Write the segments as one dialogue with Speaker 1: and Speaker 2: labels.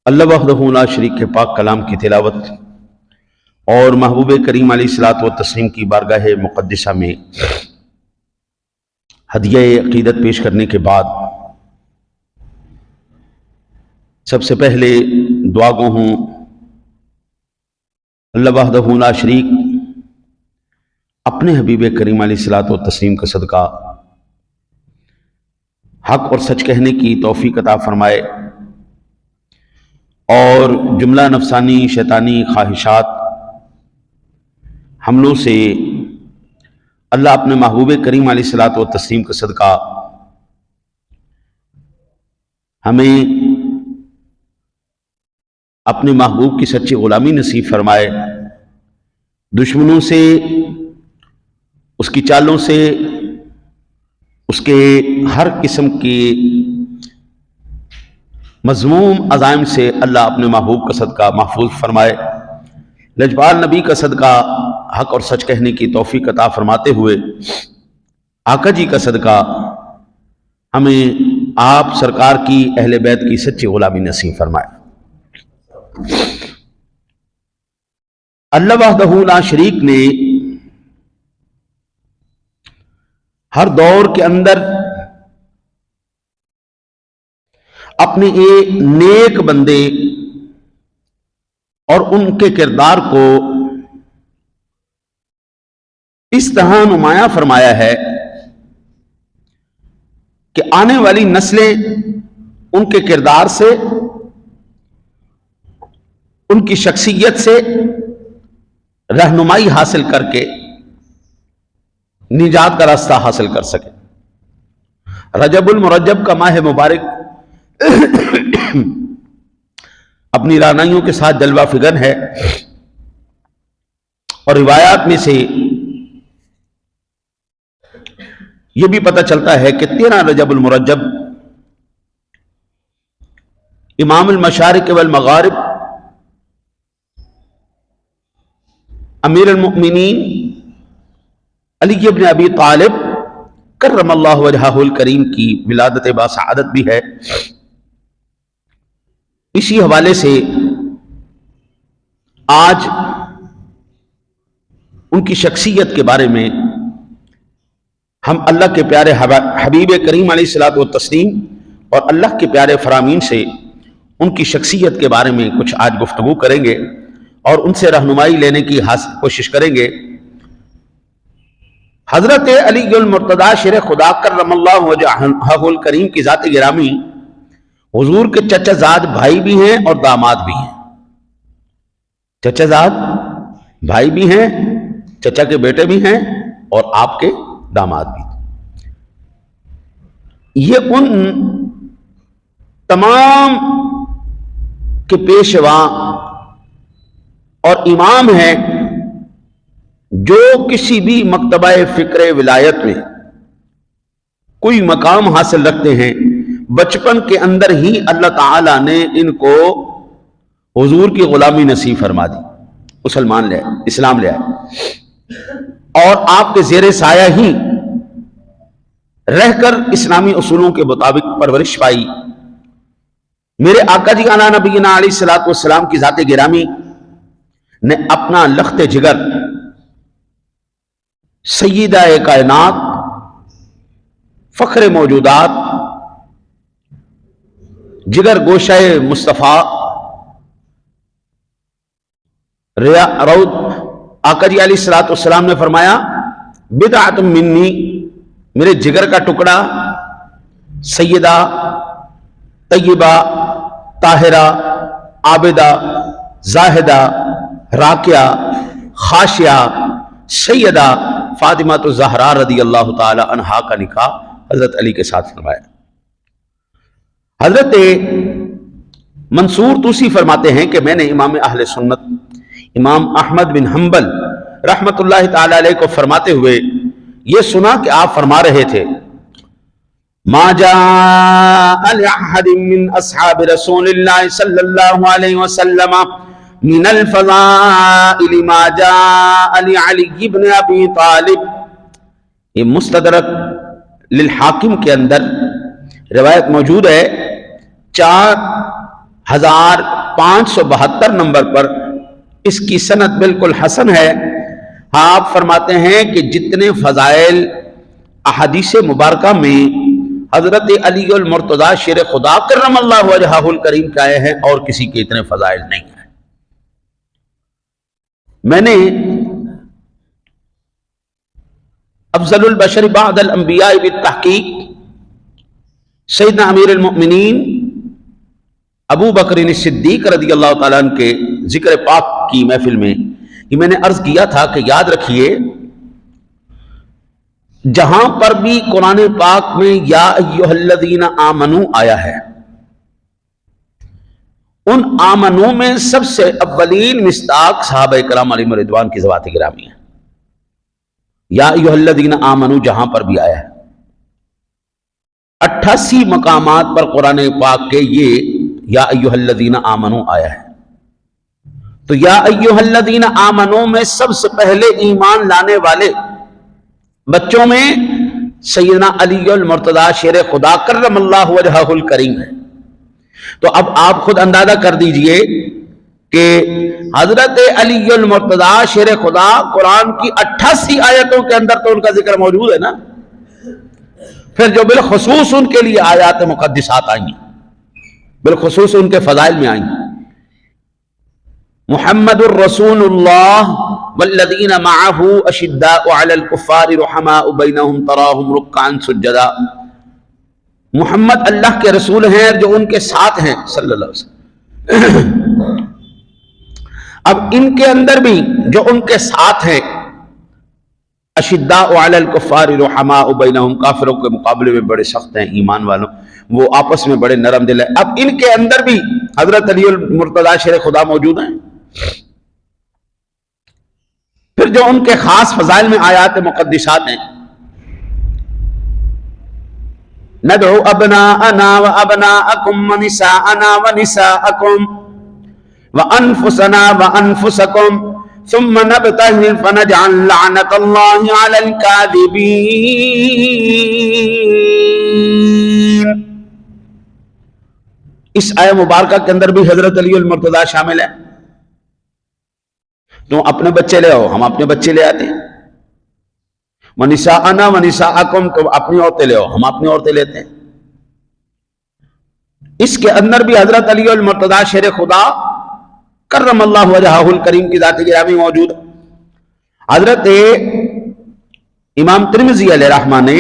Speaker 1: اللہ وحدہ لا شریک کے پاک کلام کی تلاوت اور محبوب کریم علیہ الصلوۃ والتسلیم کی بارگاہ مقدسہ میں ہدیہ عقیدت پیش کرنے کے بعد سب سے پہلے دعا گو ہوں اللہ وحدہ لا شریک اپنے حبیب کریم علیہ الصلوۃ والتسلیم کا صدقہ حق اور سچ کہنے کی توفیق عطا فرمائے اور جملہ نفسانی شیطانی خواہشات حملوں سے اللہ اپنے محبوب کریم علیہ الصلوۃ والتسلیم کا صدقہ ہمیں اپنے محبوب کی سچی غلامی نصیب فرمائے، دشمنوں سے، اس کی چالوں سے، اس کے ہر قسم کی مذموم عزائم سے اللہ اپنے محبوب کا صدقہ محفوظ فرمائے، لجپال نبی کا صدقہ حق اور سچ کہنے کی توفیق عطا فرماتے ہوئے آقا جی کا صدقہ ہمیں آپ سرکار کی اہل بیت کی سچی غلامی نصیب فرمائے۔ اللہ وحدہ لا شریک نے ہر دور کے اندر اپنے ایک نیک بندے اور ان کے کردار کو اس طرح نمایاں فرمایا ہے کہ آنے والی نسلیں ان کے کردار سے، ان کی شخصیت سے رہنمائی حاصل کر کے نجات کا راستہ حاصل کر سکے۔ رجب المرجب کا ماہ مبارک اپنی رانائیوں کے ساتھ جلوہ فگر ہے، اور روایات میں سے یہ بھی پتہ چلتا ہے کہ 13 رجب المرجب امام المشارق والمغارب امیر المؤمنین علی ابن ابی طالب کرم اللہ وجہہ الکریم کی ولادت باسعادت بھی ہے۔ اسی حوالے سے آج ان کی شخصیت کے بارے میں ہم اللہ کے پیارے حبیب کریم علیہ الصلوۃ والتسلیم اور اللہ کے پیارے فرامین سے ان کی شخصیت کے بارے میں کچھ آج گفتگو کریں گے اور ان سے رہنمائی لینے کی کوشش کریں گے۔ حضرت علی المرتضیٰ شیر خدا کرم اللہ وجہہ الکریم کی ذات گرامی حضور کے چچا زاد بھائی بھی ہیں اور داماد بھی ہیں، چچا زاد بھائی بھی ہیں، چچا کے بیٹے بھی ہیں اور آپ کے داماد بھی۔ یہ ان تمام کے پیشوا اور امام ہیں جو کسی بھی مکتبہ فکر ولایت میں کوئی مقام حاصل رکھتے ہیں، بچپن کے اندر ہی اللہ تعالیٰ نے ان کو حضور کی غلامی نصیب فرما دی، اسلام لے آئے اور آپ کے زیر سایہ ہی رہ کر اسلامی اصولوں کے مطابق پرورش پائی۔ میرے آقا جی علی نبینا علیہ الصلوۃ والسلام کی ذات گرامی نے اپنا لخت جگر سیدہ کائنات، فخر موجودات، جگر گوشہ مصطفیٰ، روض آقا جی علیہ الصلوۃ والسلام نے فرمایا بدعۃ منی، میرے جگر کا ٹکڑا، سیدہ طیبہ طاہرہ عابدہ زاہدہ راکعہ خاشعہ سیدہ فاطمہ الزہرا رضی اللہ تعالی عنہا کا نکاح حضرت علی کے ساتھ فرمایا۔ حضرت منصور توسی فرماتے ہیں کہ میں نے امام اہل سنت امام احمد بن حنبل رحمت اللہ تعالی علیہ کو فرماتے ہوئے یہ سنا کہ آپ فرما رہے تھے ما جاء لأحد من اصحاب رسول اللہ صلی اللہ علیہ وسلم من الفضائل ما جاء لعلی بن ابی طالب۔ یہ مستدرک للحاکم کے اندر روایت موجود ہے، 4 1572 نمبر پر اس کی سند بالکل حسن ہے۔ آپ فرماتے ہیں کہ جتنے فضائل احادیث مبارکہ میں حضرت علی المرتضیٰ شیر خدا کرم اللہ وجہہ الکریم کے آئے ہیں اور کسی کے اتنے فضائل نہیں ہیں۔ میں نے افضل البشر بعد الانبیاء بالتحقیق سیدنا امیر المؤمنین ابو بکر صدیق رضی اللہ تعالیٰ عنہ کے ذکر پاک کی محفل میں یہ میں نے عرض کیا تھا کہ یاد رکھیے، جہاں پر بھی قرآن پاک میں یا ایھا الذین آمنو آیا ہے، ان آمنو میں سب سے اولین مصداق صحابہ کرام علیہم رضوان کی ذوات گرامی ہے۔ یا ایھا الذین آمنو جہاں پر بھی آیا ہے، 88 مقامات پر قرآن پاک کے یہ یا ایھا الذین آمنو آیا ہے۔ تو یا ایھا الذین آمنو میں سب سے پہلے ایمان لانے والے بچوں میں سیدنا علی المرتضیٰ شیر خدا کرم اللہ وجہہ الکریم ہے۔ تو اب آپ خود اندازہ کر دیجئے کہ حضرت علی المرتضیٰ شیر خدا قرآن کی 88 آیتوں کے اندر تو ان کا ذکر موجود ہے نا، پھر جو بالخصوص ان کے لیے آیات مقدسات آئیں، بالخصوص ان کے فضائل میں آئیں، محمد الرسول اللہ والذین معہ اشداء علی الکفار رحماء بینہم تراہم رکعا سجدا، محمد اللہ کے رسول ہیں جو ان کے ساتھ ہیں صلی اللہ علیہ وسلم۔ اب ان کے اندر بھی جو ان کے ساتھ ہیں، اشداء علی الکفار رحماء بینہم، کافروں کے مقابلے میں بڑے سخت ہیں، ایمان والوں وہ آپس میں بڑے نرم دل ہیں۔ اب ان کے اندر بھی حضرت علی المرتضیٰ شیر خدا موجود ہیں۔ پھر جو ان کے خاص فضائل میں آیات مقدسات ہیں، ندعو ابناءنا وابناءکم ونساءنا ونساءکم وانفسنا وانفسکم ثم نبتہل فنجعل لعنت اللہ علی الکاذبین۔ اس آیہ مبارکہ کے اندر بھی حضرت علی المرتضیٰ شامل ہے۔ تو اپنے بچے لے آؤ، ہم اپنے بچے لے آتے ہیں، وَنِسَاءَنَا وَنِسَاءَكُمْ، تم اپنی عورتیں لے آؤ، ہم اپنی عورتیں لیتے ہیں۔ اس کے اندر بھی حضرت علی المرتضیٰ شیر خدا کرم اللہ وجہہ الکریم کی ذات گرامی موجود ہے۔ حضرت امام ترمذی علیہ رحمہ نے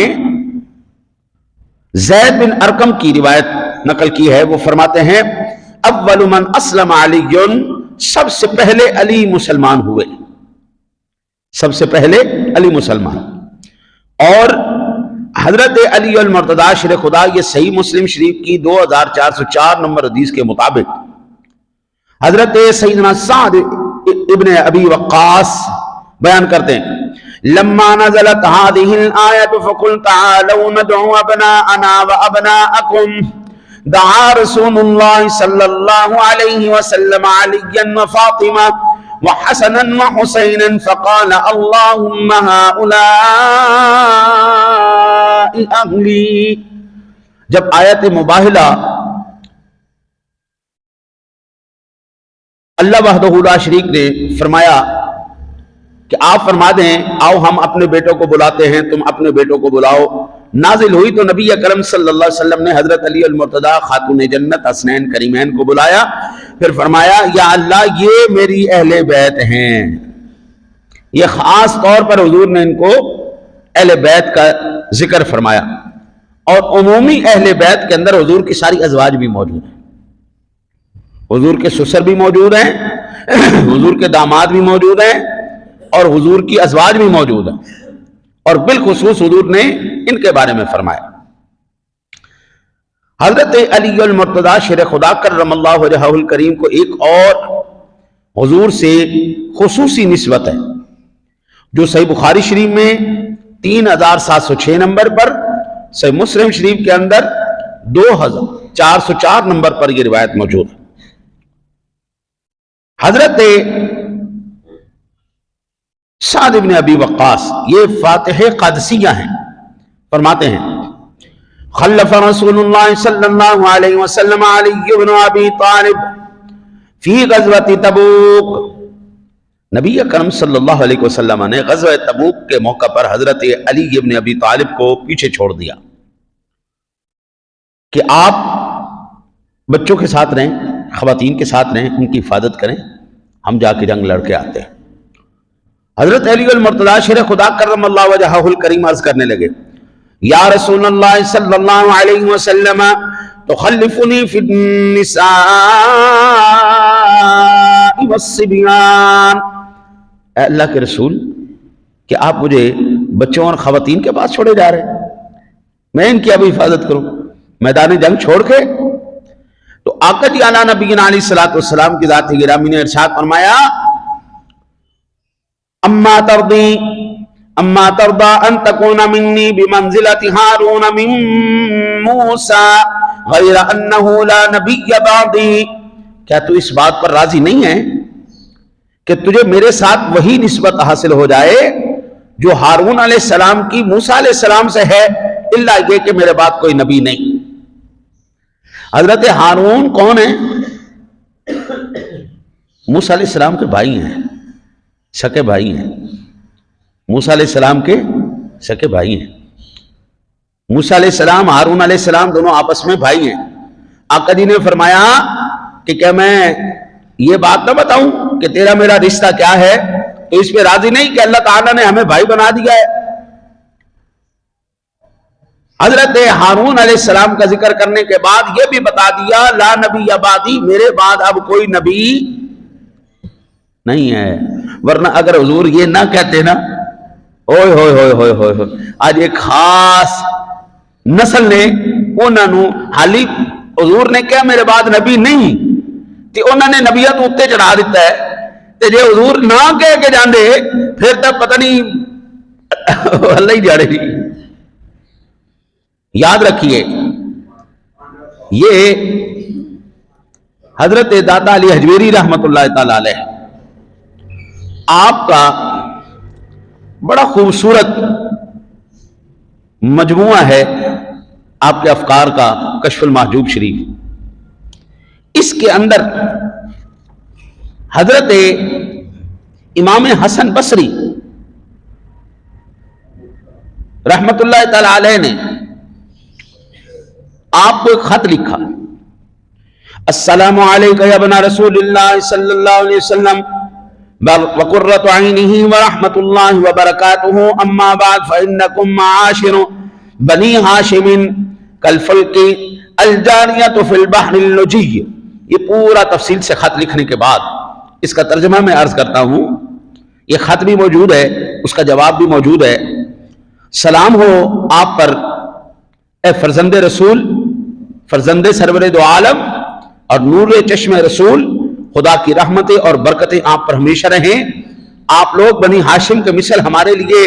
Speaker 1: زید بن ارقم کی روایت نقل کی ہے، وہ فرماتے ہیں اول من اسلم علی، سب سے پہلے علی مسلمان ہوئے، سب سے پہلے علی مسلمان۔ اور حضرت علی المرتضیٰ شیر خدا، یہ صحیح مسلم شریف کی 2404 نمبر حدیث کے مطابق حضرت سیدنا سعد ابن ابی وقاص بیان کرتے ہیں، لما نزلت هذه الآیت فقل تعالوا ندعو ابناءنا وابناءکم دعا رسول اللہ صلی اللہ علیہ وسلم علیا وفاطمہ وحسنا وحسینا فقال اللہم هؤلاء اہلی۔ جب آیت مباہلہ اللہ وحدہ لا شریک نے فرمایا کہ آپ فرما دیں آؤ ہم اپنے بیٹوں کو بلاتے ہیں، تم اپنے بیٹوں کو بلاؤ، نازل ہوئی تو نبی اکرم صلی اللہ علیہ وسلم نے حضرت علی المرتضیٰ خاتون جنت حسنین کریمین کو بلایا، پھر فرمایا یا اللہ یہ میری اہل بیت ہیں۔ یہ خاص طور پر حضور نے ان کو اہل بیت کا ذکر فرمایا، اور عمومی اہل بیت کے اندر حضور کی ساری ازواج بھی موجود ہیں، حضور کے سسر بھی موجود ہیں، حضور کے داماد بھی موجود ہیں، اور حضور کی ازواج بھی موجود ہیں، اور بالخصوص حضور نے ان کے بارے میں فرمایا۔ حضرت علی المرتضیٰ شیر خدا کرم اللہ وجہہ الکریم کو ایک اور حضور سے خصوصی نسبت ہے، جو صحیح بخاری شریف میں 3706 نمبر پر، صحیح مسلم شریف کے اندر 2404 نمبر پر یہ روایت موجود ہے۔ حضرت سعد بن ابی وقاص یہ فاتح قادسیہ ہیں، فرماتے ہیں خلف رسول اللہ صلی اللہ علیہ وسلم علی بن ابی طالب فی غزوۃ تبوک، نبی اکرم صلی اللہ علیہ وسلم نے غزوہ تبوک کے موقع پر حضرت علی بن ابی طالب کو پیچھے چھوڑ دیا کہ آپ بچوں کے ساتھ رہیں، خواتین کے ساتھ رہیں، ان کی حفاظت کریں، ہم جا کے جنگ لڑ کے آتے ہیں۔ حضرت علی المرتضیٰ شیر خدا کرم اللہ وجہہ الکریم عرض کرنے لگے، یا رسول اللہ صلی اللہ علیہ وسلم تخلفنی فی النساء والصبیان، اے اللہ کے رسول، کہ آپ مجھے بچوں اور خواتین کے پاس چھوڑے جا رہے ہیں، میں ان کی اب حفاظت کروں میدان جنگ چھوڑ کے؟ تو آقا جی علی نبینا علیہ الصلوۃ والسلام کی ذات گرامی نے ارشاد فرمایا، اما ترضی ان تکون منی بمنزلۃ ہارون من موسیٰ غیر انہ لا نبی بعدی، کیا تو اس بات پر راضی نہیں ہے کہ تجھے میرے ساتھ وہی نسبت حاصل ہو جائے جو ہارون علیہ السلام کی موسیٰ علیہ السلام سے ہے، الا یہ کہ میرے بعد کوئی نبی نہیں۔ حضرت ہارون کون ہیں؟ موسیٰ علیہ السلام کے بھائی ہیں، سکے بھائی ہیں، موسیٰ علیہ السلام کے سکے بھائی ہیں۔ موسیٰ علیہ السلام، ہارون علیہ السلام دونوں آپس میں بھائی ہیں۔ آقا جی نے فرمایا کہ کیا میں یہ بات نہ بتاؤں کہ تیرا میرا رشتہ کیا ہے؟ تو اس پہ راضی نہیں کہ اللہ تعالیٰ نے ہمیں بھائی بنا دیا ہے۔ حضرت ہارون علیہ السلام کا ذکر کرنے کے بعد یہ بھی بتا دیا، لا نبی بعدی، میرے بعد اب کوئی نبی نہیں ہے۔ ورنہ اگر حضور یہ نہ کہتے نا، اوئے ہوئے ہوئے ہوئے ہوئے ہوئے، آج ایک خاص نسل نے انہوں نے حالی حضور نے کیا میرے بعد نبی نہیں تے انہوں نے نبیت اتنے چڑھا دیتا ہے، تے جے حضور نہ کہہ کے جاندے پھر تب پتہ نہیں اللہ ہی جاڑے گی۔ یاد رکھیے، یہ حضرت داتا علی حجویری رحمت اللہ تعالی علیہ آپ کا بڑا خوبصورت مجموعہ ہے آپ کے افکار کا، کشف المحجوب شریف۔ اس کے اندر حضرت امام حسن بصری رحمت اللہ تعالی علیہ نے آپ کو ایک خط لکھا، السلام علیکم یا ابن رسول اللہ صلی اللہ علیہ وسلم وقرۃ عینہ ورحمۃ اللہ وبرکاتہ، اما بعد فانکم معاشر بنی ہاشم کالفلک الجاریۃ فی البحر اللجی۔ یہ پورا تفصیل سے خط لکھنے کے بعد اس کا ترجمہ میں عرض کرتا ہوں، یہ خط بھی موجود ہے، اس کا جواب بھی موجود ہے۔ سلام ہو آپ پر اے فرزند رسول، فرزند سرور دو عالم اور نور چشم رسول، خدا کی رحمتیں اور برکتیں آپ پر ہمیشہ رہیں۔ آپ لوگ بنی ہاشم کے مثل ہمارے لیے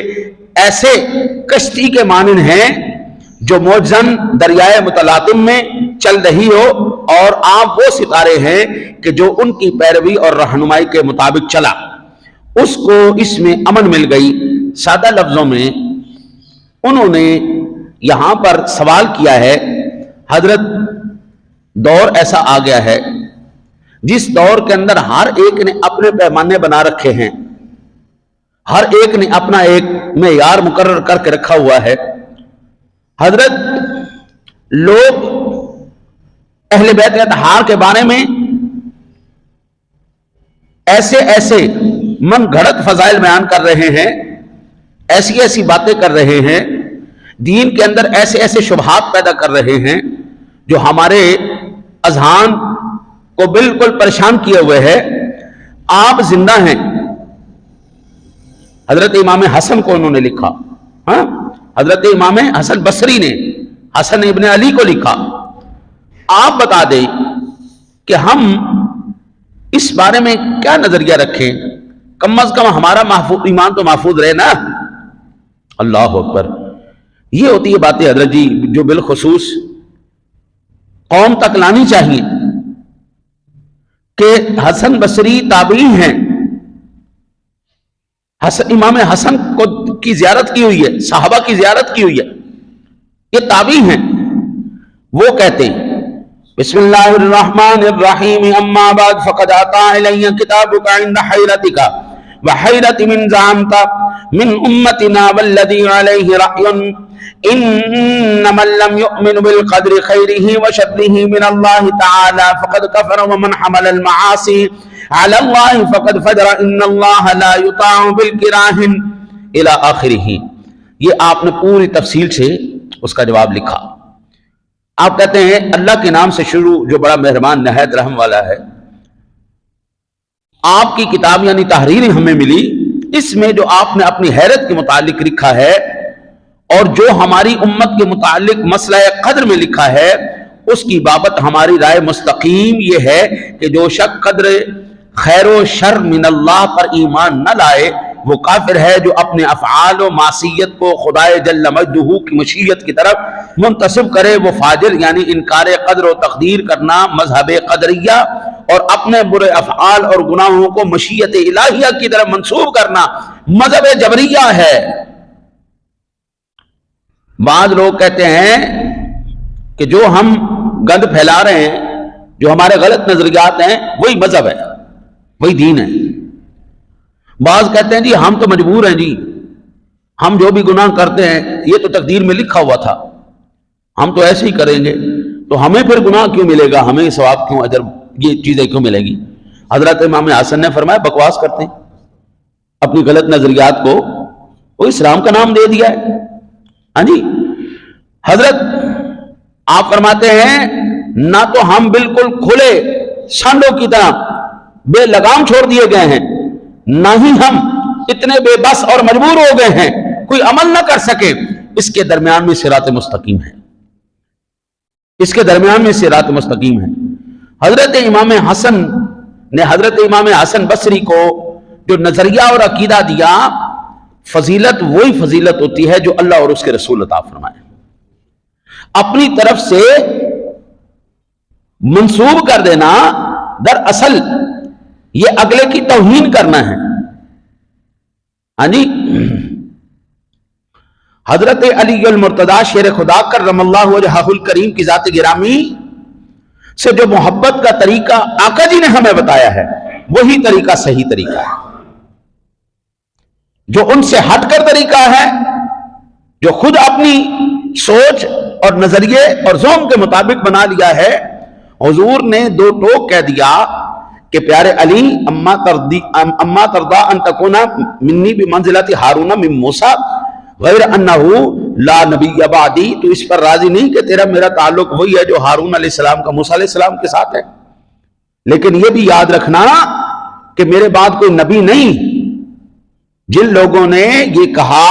Speaker 1: ایسے کشتی کے مانند ہیں جو موجزن دریائے متلاطم میں چل رہی ہو، اور آپ وہ ستارے ہیں کہ جو ان کی پیروی اور رہنمائی کے مطابق چلا، اس کو اس میں امن مل گئی۔ سادہ لفظوں میں انہوں نے یہاں پر سوال کیا ہے، حضرت دور ایسا آ گیا ہے جس دور کے اندر ہر ایک نے اپنے پیمانے بنا رکھے ہیں، ہر ایک نے اپنا ایک معیار مقرر کر کے رکھا ہوا ہے۔ حضرت لوگ اہل بیت اطہار کے بارے میں ایسے ایسے من گھڑت فضائل بیان کر رہے ہیں، ایسی ایسی باتیں کر رہے ہیں، دین کے اندر ایسے ایسے شبہات پیدا کر رہے ہیں جو ہمارے اذہان کو بالکل پریشان کیے ہوئے ہے۔ آپ زندہ ہیں۔ حضرت امام حسن کو انہوں نے لکھا، ہاں حضرت امام حسن بصری نے حسن ابن علی کو لکھا، آپ بتا دیں کہ ہم اس بارے میں کیا نظریہ رکھیں، کم از کم ہمارا ایمان تو محفوظ رہے نا۔ اللہ اکبر، یہ ہوتی ہے باتیں حضرت جی جو بالخصوص قوم تک لانی چاہیے کہ حسن بصری تابعی ہیں، امام حسن کو کی زیارت کی ہوئی ہے، صحابہ کی زیارت کی ہوئی ہے، یہ تابعی ہیں، وہ کہتے ہیں بسم اللہ الرحمن الرحیم اما بعد فقد آتا الی کتابک عند حیرتک وحیرت من زعمت من امتنا والذی علیہ رأی انما لم يؤمن بالقدر خیره وشره من اللہ تعالی فقد کفر ومن حمل المعاصی علی اللہ فقد فجر ان اللہ لا یطاع بالکراہ الی آخرہ. یہ آپ نے پوری تفصیل سے اس کا جواب لکھا. آپ کہتے ہیں اللہ کے نام سے شروع جو بڑا مہربان نہایت رحم والا ہے. آپ کی کتاب یعنی تحریر ہمیں ملی، اس میں جو آپ نے اپنی حیرت کے متعلق لکھا ہے اور جو ہماری امت کے متعلق مسئلہ قدر میں لکھا ہے، اس کی بابت ہماری رائے مستقیم یہ ہے کہ جو شخص قدر خیر و شر من اللہ پر ایمان نہ لائے وہ کافر ہے. جو اپنے افعال و معصیت کو خدائے جل مجدہ کی مشیت کی طرف منتسب کرے وہ فاجر، یعنی انکار قدر و تقدیر کرنا مذہب قدریہ اور اپنے برے افعال اور گناہوں کو مشیت الہیہ کی طرف منسوب کرنا مذہب جبریہ ہے. بعض لوگ کہتے ہیں کہ جو ہم گند پھیلا رہے ہیں، جو ہمارے غلط نظریات ہیں، وہی مذہب ہے، وہی دین ہے. بعض کہتے ہیں جی ہم تو مجبور ہیں، جی ہم جو بھی گناہ کرتے ہیں یہ تو تقدیر میں لکھا ہوا تھا، ہم تو ایسے ہی کریں گے، تو ہمیں پھر گناہ کیوں ملے گا، ہمیں ثواب کیوں، اجر، یہ چیزیں کیوں ملے گی. حضرت امام حسن نے فرمایا بکواس کرتے ہیں، اپنی غلط نظریات کو وہ اسلام کا نام دے دیا ہے. ہاں جی، حضرت آپ فرماتے ہیں نہ تو ہم بالکل کھلے سانڈوں کی طرح بے لگام چھوڑ دیے گئے ہیں، نہ ہی ہم اتنے بے بس اور مجبور ہو گئے ہیں کوئی عمل نہ کر سکے. اس کے درمیان میں صراط مستقیم ہے، اس کے درمیان میں صراط مستقیم ہے. حضرت امام حسن نے حضرت امام حسن بصری کو جو نظریہ اور عقیدہ دیا، فضیلت وہی فضیلت ہوتی ہے جو اللہ اور اس کے رسول عطا فرمائے. اپنی طرف سے منسوب کر دینا دراصل یہ اگلے کی توہین کرنا ہے. ہاں جی، حضرت علی المرتضیٰ شیر خدا کرم اللہ وجہہ الکریم کی ذات گرامی سے جو محبت کا طریقہ آقا جی نے ہمیں بتایا ہے، وہی طریقہ صحیح طریقہ ہے. جو ان سے ہٹ کر طریقہ ہے، جو خود اپنی سوچ اور نظریے اور ذوق کے مطابق بنا لیا ہے. حضور نے دو ٹوک کہہ دیا کہ پیارے علی اما ترضا ان تکون منی بمنزلت ہارون من موسیٰ غیر انہ لا نبی بعدی، تو اس پر راضی نہیں کہ تیرا میرا تعلق وہی ہے جو ہارون علیہ السلام کا موسیٰ علیہ السلام کے ساتھ ہے، لیکن یہ بھی یاد رکھنا کہ میرے بعد کوئی نبی نہیں. جن لوگوں نے یہ کہا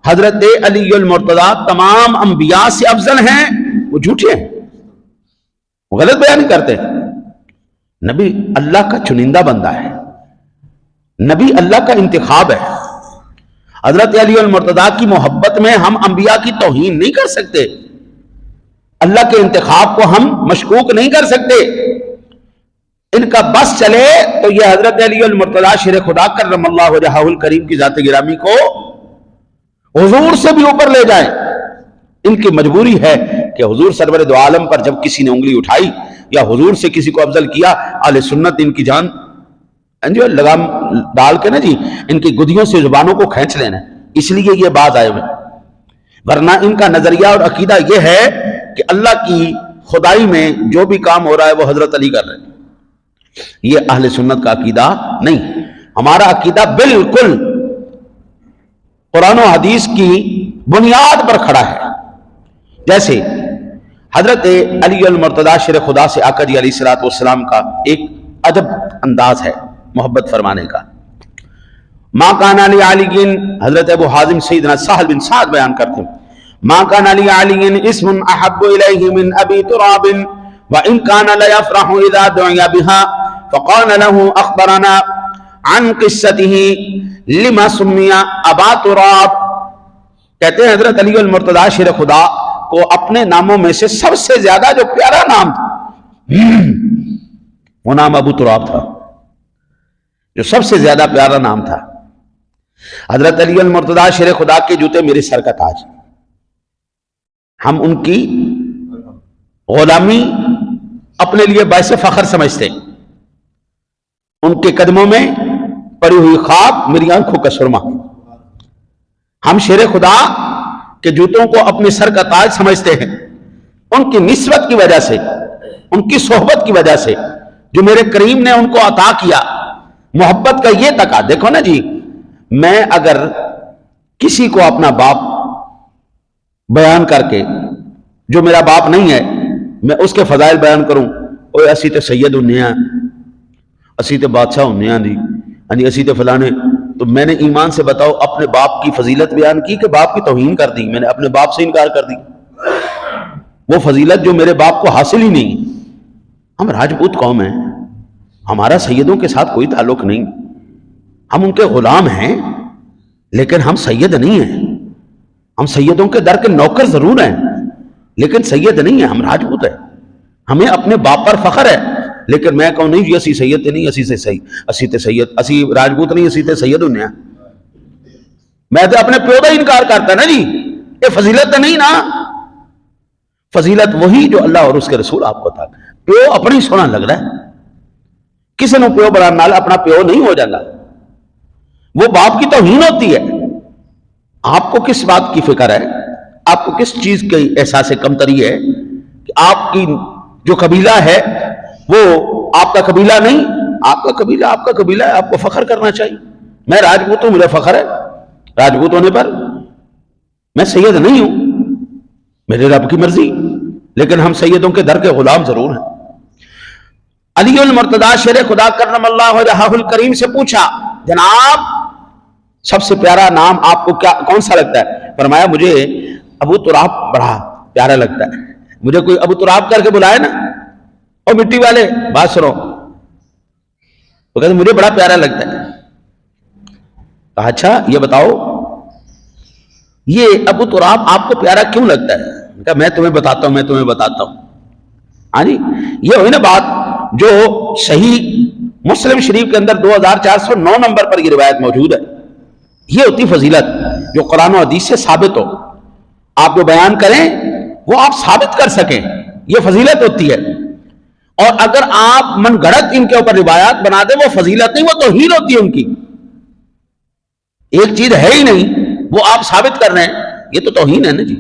Speaker 1: حضرت علی المرتضیٰ تمام انبیاء سے افضل ہیں، وہ جھوٹے ہیں، وہ غلط بیان کرتے ہیں. نبی اللہ کا چنندہ بندہ ہے، نبی اللہ کا انتخاب ہے. حضرت علی المرتضیٰ کی محبت میں ہم انبیاء کی توہین نہیں کر سکتے، اللہ کے انتخاب کو ہم مشکوک نہیں کر سکتے. ان کا بس چلے تو یہ حضرت علی المرتضیٰ شیر خدا کرم اللہ وجہہ الکریم کی ذات گرامی کو حضور سے بھی اوپر لے جائیں. ان کی مجبوری ہے کہ حضور سرور دو عالم پر جب کسی نے انگلی اٹھائی یا حضور سے کسی کو افضل کیا، اہل سنت ان کی جان جو لگام ڈال کے نا جی ان کی گدیوں سے زبانوں کو کھینچ لینا، اس لیے یہ باز آئے ہوئے. ورنہ ان کا نظریہ اور عقیدہ یہ ہے کہ اللہ کی خدائی میں جو بھی کام ہو رہا ہے وہ حضرت علی کر رہے ہیں. یہ اہل سنت کا عقیدہ نہیں. ہمارا عقیدہ بالکل قرآن و حدیث کی بنیاد پر کھڑا ہے. جیسے حضرت علی المرتضیٰ شیر خدا سے آقا جی علیہ الصلوۃ والسلام کا ایک عجب انداز ہے محبت فرمانے کا. ما کان علی علی، حضرت ابو حازم سیدنا سہل بن سعد بیان کرتے ہیں، ما کان علی علی اسم احب الیہ من ابی تراب وان کان لیفرح اذا دعی بها فقال له اخبرنا عن قصته لما سمی ابا تراب. کہتے ہیں حضرت علی المرتضیٰ شیر خدا کو اپنے ناموں میں سے سب سے زیادہ جو پیارا نام تھا وہ نام ابو تراب تھا، جو سب سے زیادہ پیارا نام تھا. حضرت علی المرتضیٰ شیر خدا کے جوتے میرے سر کا تاج، ہم ان کی غلامی اپنے لیے باعث فخر سمجھتے. ان کے قدموں میں پڑی ہوئی خواب میری آنکھوں کا سرما. ہم شیر خدا کے جوتوں کو اپنے سر کا تاج سمجھتے ہیں. ان کی نسبت کی وجہ سے, ان کی صحبت کی وجہ سے جو میرے کریم نے ان کو عطا کیا, محبت کا یہ تقاضا. دیکھو نا جی, میں اگر کسی کو اپنا باپ بیان کر کے, جو میرا باپ نہیں ہے, میں اس کے فضائل بیان کروں, اوے اسی تے سید ہونے ہیں, اسی تے بادشاہ ہونے ہیں جی, اسی تے فلانے, تو میں نے ایمان سے بتاؤ اپنے باپ کی فضیلت بیان کی کہ باپ کی توہین کر دی؟ میں نے اپنے باپ سے انکار کر دی. وہ فضیلت جو میرے باپ کو حاصل ہی نہیں. ہم راجپوت قوم ہیں, ہمارا سیدوں کے ساتھ کوئی تعلق نہیں, ہم ان کے غلام ہیں, لیکن ہم سید نہیں ہیں. ہم سیدوں کے در کے نوکر ضرور ہیں, لیکن سید نہیں ہیں. ہم راجپوت ہیں, ہمیں اپنے باپ پر فخر ہے, لیکن میں کہوں نہیں جی اسی سید تے نہیں, اسی تے سید, اسی راجپوت نہیں, اسی تے سید ہونے ہیں. میں تو اپنے پیو کا انکار کرتا نا جی, یہ فضیلت تو نہیں نا. فضیلت وہی جو اللہ اور اس کے رسول آپ کو تھا. پیو اپنی سونا لگ رہا ہے, کسی نے پیو بڑا نال اپنا پیو نہیں ہو جاتا. وہ باپ کی توہین ہوتی ہے. آپ کو کس بات کی فکر ہے, آپ کو کس چیز کی احساس کمتری ہے کہ آپ کی جو قبیلہ ہے وہ آپ کا قبیلہ نہیں؟ آپ کا قبیلہ آپ کا قبیلہ ہے, آپ کو فخر کرنا چاہیے. میں راجپوت ہوں, مجھے فخر ہے راجپوت ہونے پر. میں سید نہیں ہوں, میرے رب کی مرضی, لیکن ہم سیدوں کے در کے غلام ضرور ہیں. علی المرتضیٰ شیر خدا کرم اللہ وجہہ الکریم سے پوچھا, جناب سب سے پیارا نام آپ کو کون سا لگتا ہے؟ فرمایا مجھے ابو تراب بڑا پیارا لگتا ہے. مجھے کوئی ابو تراب کر کے بلائے نا, اور مٹی والے بات سنو, تو کہتے مجھے بڑا پیارا لگتا ہے. کہا اچھا یہ بتاؤ یہ ابو تراب آپ کو پیارا کیوں لگتا ہے؟ کہا میں تمہیں بتاتا ہوں. ہاں جی, یہ ہوئی نا بات جو صحیح مسلم شریف کے اندر 2409 نمبر پر یہ روایت موجود ہے. یہ ہوتی فضیلت جو قرآن و حدیث سے ثابت ہو. آپ جو بیان کریں وہ آپ ثابت کر سکیں, یہ فضیلت ہوتی ہے. اور اگر آپ من گھڑت ان کے اوپر روایات بنا دیں, وہ فضیلت نہیں, وہ توہین ہوتی ہے ان کی. ایک چیز ہے ہی نہیں, وہ آپ ثابت کر رہے ہیں, یہ تو توہین ہے نا جی.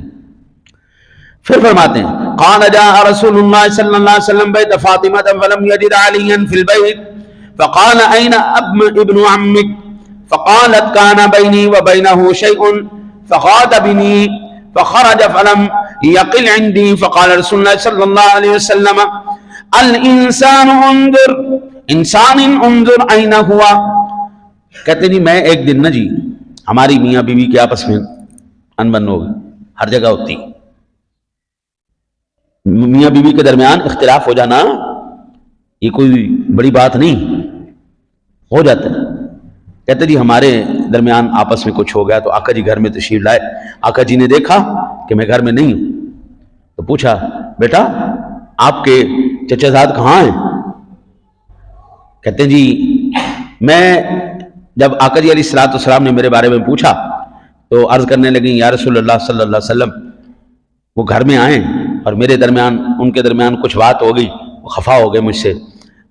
Speaker 1: پھر فرماتے ہیں قال جاء رسول اللہ صلی اللہ علیہ وسلم بیت فاطمہ فلم یجد علیا فی البیت فقال این ابن عمک فقالت کان بینی وبینہ شیء فغاد بنی فخرج فلم یقل عندی فقال رسول اللہ صلی اللہ علیہ وسلم الانسان انظر انسان انظر این ہوا. کہتے نہیں میں ایک دن نا جی, ہماری میاں بیوی کے آپس میں انبن ہو گئی, ہر جگہ ہوتی میاں بیوی کے درمیان اختلاف ہو جانا, یہ کوئی بڑی بات نہیں, ہو جاتا ہے. کہتے جی ہمارے درمیان آپس میں کچھ ہو گیا تو آقا جی گھر میں تشریف لائے. آقا جی نے دیکھا کہ میں گھر میں نہیں ہوں, تو پوچھا بیٹا آپ کے چچا زاد کہاں ہیں؟ کہتے جی میں جب آقا جی علیہ الصلوۃ والسلام نے میرے بارے میں پوچھا تو عرض کرنے لگیں یا رسول اللہ صلی اللہ علیہ وسلم وہ گھر میں آئیں اور میرے درمیان ان کے درمیان کچھ بات ہو گئی, وہ خفا ہو گئے مجھ سے.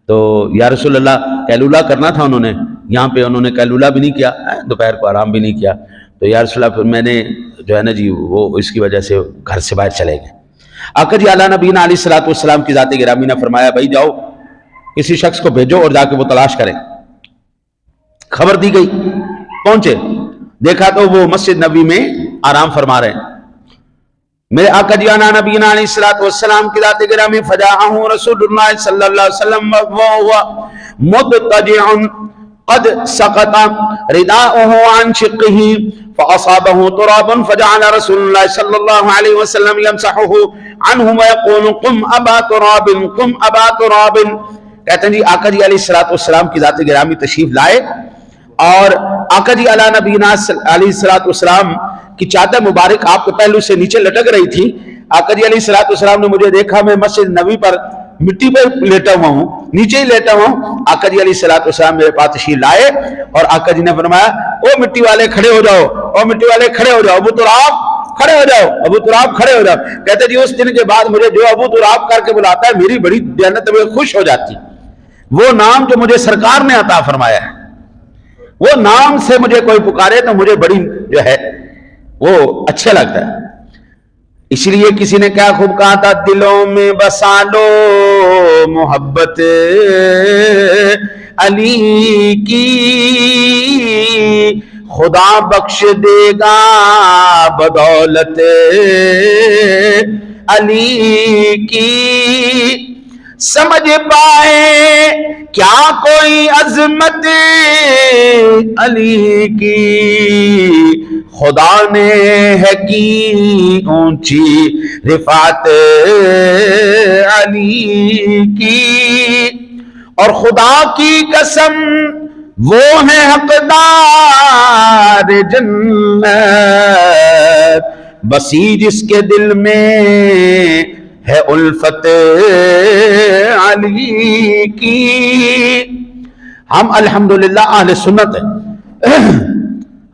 Speaker 1: تو یا رسول اللہ قیلولہ کرنا تھا انہوں نے, یہاں پہ انہوں نے قیلولہ بھی نہیں کیا, دوپہر کو آرام بھی نہیں کیا. تو یا رسول اللہ پھر میں نے جو ہے نا جی وہ اس کی وجہ سے گھر سے باہر چلے گئے. آقا جی اعلیٰ نبینا علیہ الصلوۃ والسلام کی ذات گرامی نے فرمایا بھائی جاؤ کسی شخص کو بھیجو اور جا کے وہ تلاش کریں. خبر دی گئی, پہنچے, دیکھا تو وہ مسجد نبی میں آرام فرما رہے ہیں. میرے آقا جی اعلیٰ نبینا علیہ الصلوۃ والسلام کی ذات گرامی فجاءہ رسول اللہ صلی اللہ علیہ وسلم وهو مضطجع قد سقط رداؤه عن شقه فأصابه تراب فجعل رسول الله صلى الله عليه وسلم يمسحه عنه ويقول قم أبا تراب قم أبا تراب. کہتے ہیں جی آقا جی علیہ الصلوۃ والسلام کی ذات گرامی تشریف لائے اور آقا جی علیہ نبینا علیہ الصلوۃ والسلام کی چادر مبارک آپ کے پہلو سے نیچے لٹک رہی تھی. آقا جی علیہ الصلوۃ والسلام نے مجھے دیکھا, میں مسجد نبی پر مٹی پہ لیٹا ہوا ہوں, نیچے ہی لیٹا ہوا ہوں. آقا جی علیہ الصلوۃ والسلام میرے پاس تشریف لائے اور آقا جی نے فرمایا او مٹی والے کھڑے ہو جاؤ, او مٹی والے کھڑے ہو جاؤ, ابو تراب کھڑے ہو جاؤ، ابو تراب کھڑے ہو جاؤ. کہتے جی اس دن کے بعد مجھے جو ابو تراب کر کے بلاتا ہے میری بڑی جنت میں خوش ہو جاتی. وہ نام جو مجھے سرکار نے عطا فرمایا ہے، وہ نام سے مجھے کوئی پکارے تو مجھے بڑی جو ہے وہ اچھا لگتا ہے. اس لیے کسی نے کیا خوب کہا تھا، دلوں میں بسا لو محبت علی کی، خدا بخش دے گا بدولت علی کی. سمجھ پائے کیا کوئی عظمت علی کی، خدا نے ہے کی اونچی رفعت علی کی. اور خدا کی قسم وہ ہے حقدار جنت، بسی جس کے دل میں ہے الفت علی کی. ہم الحمدللہ اہل سنت ہیں.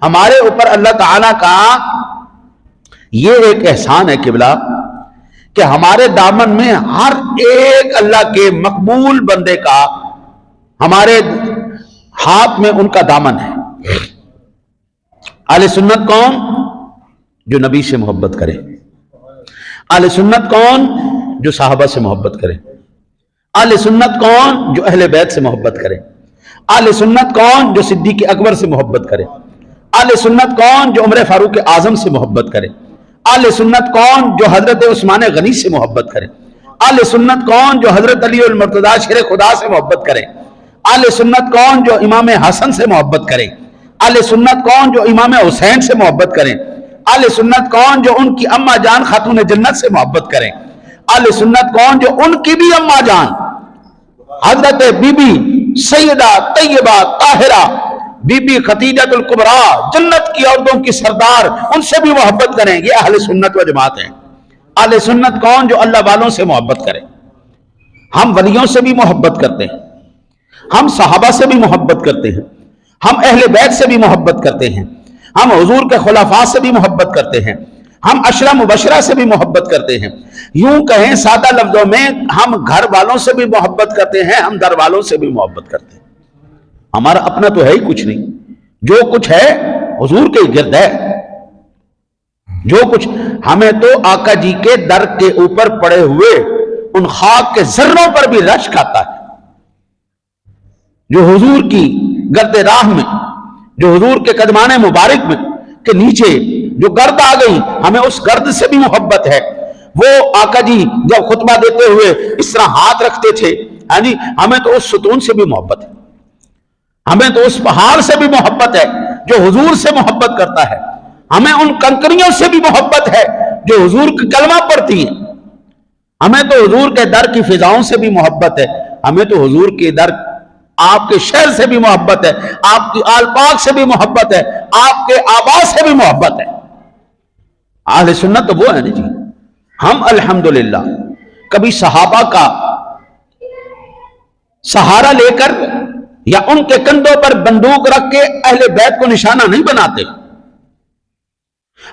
Speaker 1: ہمارے اوپر اللہ تعالیٰ کا یہ ایک احسان ہے قبلہ کہ ہمارے دامن میں ہر ایک اللہ کے مقبول بندے کا ہمارے ہاتھ میں ان کا دامن ہے. اہل سنت کون؟ جو نبی سے محبت کرے. اہل سنت کون؟ جو صحابہ سے محبت کرے. اہل سنت کون؟ جو اہل بیت سے محبت کرے. اہل سنت کون؟ جو صدیق اکبر سے محبت کرے. اہل سنت کون؟ جو عمر فاروق اعظم سے محبت کرے. اہل سنت کون؟ جو حضرت عثمان غنی سے محبت کرے. اہل سنت کون؟ جو حضرت علی المرتضیٰ شیر خدا سے محبت کرے. اہل سنت کون؟ جو امام حسن سے محبت کرے. اہل سنت کون؟ جو امام حسین سے محبت کرے. اہل سنت کون؟ جو ان کی اماں جان خاتون جنت سے محبت کریں. اہل سنت کون؟ جو ان کی بھی اماں جان حضرت بی بی سیدہ طیبہ طاہرہ بی بی خدیجہ الکبریٰ جنت کی عورتوں کی سردار، ان سے بھی محبت کریں. یہ اہل سنت و جماعت ہیں. اہل سنت کون؟ جو اللہ والوں سے محبت کرے. ہم ولیوں سے بھی محبت کرتے ہیں، ہم صحابہ سے بھی محبت کرتے ہیں، ہم اہل بیت سے بھی محبت کرتے ہیں، ہم حضور کے خلفاء سے بھی محبت کرتے ہیں، ہم عشرہ مبشرہ سے بھی محبت کرتے ہیں. یوں کہیں سادہ لفظوں میں ہم گھر والوں سے بھی محبت کرتے ہیں، ہم در والوں سے بھی محبت کرتے ہیں. ہمارا اپنا تو ہے ہی کچھ نہیں، جو کچھ ہے حضور کے گرد ہے. جو کچھ ہمیں تو آقا جی کے در کے اوپر پڑے ہوئے ان خاک کے ذروں پر بھی رشک آتا ہے. جو حضور کی گرد راہ میں، جو حضور کے قدمان مبارک میں کے نیچے جو گرد آ گئی، ہمیں اس گرد سے بھی محبت ہے. وہ آقا جی جب خطبہ دیتے ہوئے اس طرح ہاتھ رکھتے تھے، ہاں جی، ہمیں تو اس ستون سے بھی محبت ہے. ہمیں تو اس پہاڑ سے بھی محبت ہے جو حضور سے محبت کرتا ہے. ہمیں ان کنکریوں سے بھی محبت ہے جو حضور کی کلمہ پڑھتی ہیں. ہمیں تو حضور کے در کی فضاؤں سے بھی محبت ہے. ہمیں تو حضور کے در آپ کے شہر سے بھی محبت ہے، آپ کی آل پاک سے بھی محبت ہے، آپ کے آبا سے بھی محبت ہے. اہل سنت تو وہ ہے نا جی. ہم الحمدللہ کبھی صحابہ کا سہارا لے کر یا ان کے کندھوں پر بندوق رکھ کے اہل بیت کو نشانہ نہیں بناتے.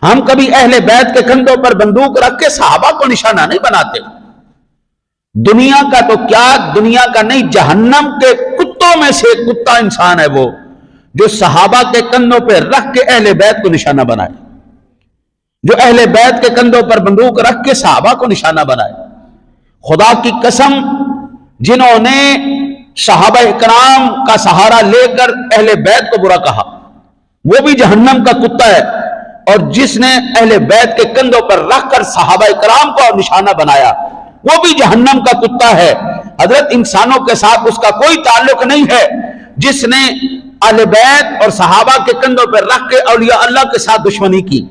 Speaker 1: ہم کبھی اہل بیت کے کندھوں پر بندوق رکھ کے صحابہ کو نشانہ نہیں بناتے. دنیا کا تو کیا، دنیا کا نہیں، جہنم کے کتوں میں سے ایک کتا انسان ہے وہ جو صحابہ کے کندھوں پہ رکھ کے اہل بیت کو نشانہ بنائے، جو اہل بیت کے کندھوں پر بندوق رکھ کے صحابہ کو نشانہ بنائے. خدا کی قسم، جنہوں نے صحابہ اکرام کا سہارا لے کر اہل بیت کو برا کہا وہ بھی جہنم کا کتا ہے، اور جس نے اہل بیت کے کندھوں پر رکھ کر صحابہ اکرام کو نشانہ بنایا وہ بھی جہنم کا کتا ہے. حضرت انسانوں کے ساتھ اس کا کوئی تعلق نہیں ہے. جس نے اہل بیت اور صحابہ کے کندھوں پر رکھ کے اولیاء اللہ کے ساتھ دشمنی کی،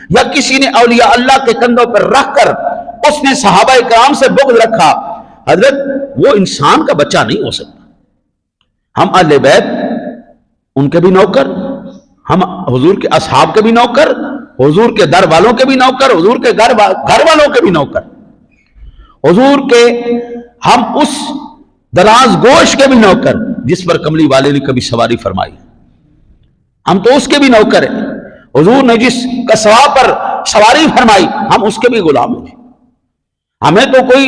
Speaker 1: یا کسی نے اولیاء اللہ کے کندھوں پر رکھ کر اس نے صحابہ اکرام سے بغض رکھا، حضرت وہ انسان کا بچہ نہیں ہو سکتا. ہم اہل بیت ان کے بھی نوکر، ہم حضور کے اصحاب کے بھی نوکر، حضور کے در والوں کے بھی نوکر، حضور کے گھر والوں کے بھی نوکر، حضور کے ہم اس دراز گوش کے بھی نوکر جس پر کملی والے نے کبھی سواری فرمائی. ہم تو اس کے بھی نوکر ہیں. حضور نے جس کسوا پر سواری فرمائی، ہم اس کے بھی غلام ہیں. ہمیں تو کوئی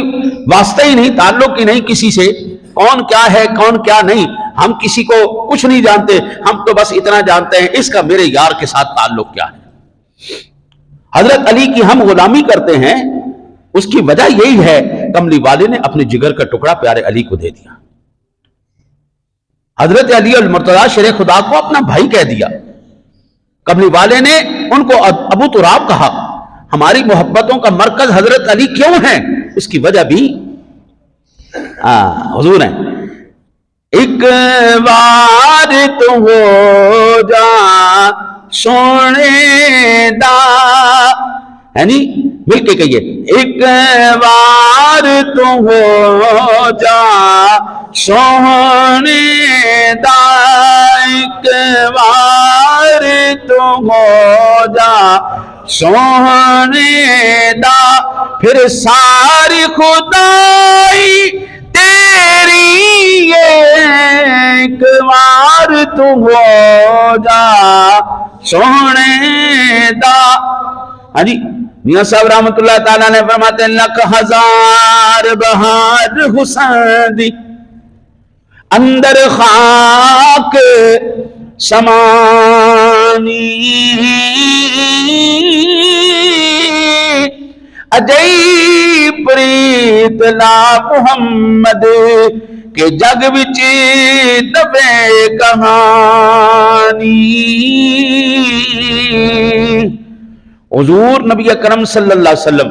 Speaker 1: واسطہ ہی نہیں، تعلق ہی نہیں کسی سے، کون کیا ہے کون کیا نہیں، ہم کسی کو کچھ نہیں جانتے. ہم تو بس اتنا جانتے ہیں اس کا میرے یار کے ساتھ تعلق کیا ہے. حضرت علی کی ہم غلامی کرتے ہیں، اس کی وجہ یہی ہے کملی والے نے اپنے جگر کا ٹکڑا پیارے علی کو دے دیا. حضرت علی المرتضیٰ شیر خدا کو اپنا بھائی کہہ دیا. کملی والے نے ان کو ابو تراب کہا. ہماری محبتوں کا مرکز حضرت علی کیوں ہے؟ اس کی وجہ بھی حضور ہیں. ایک بار تو ہو جا سونے دا، یعنی مل کے کہیے، ایک بار تو ہو جا سونے دا، ایک بار تو ہو جا سونے دا، پھر ساری خدائی تیری ایک بار تو ہو جا سونے دا. ہاں جی، میاں صاحب رحمت اللہ تعالیٰ نے فرماتے ہیں لکھ ہزار بہار حسن دی اندر خاک سمانی، اجئی پریت لا محمد کہ جگ وچ دبے کہانی. حضور نبی اکرم صلی اللہ علیہ وسلم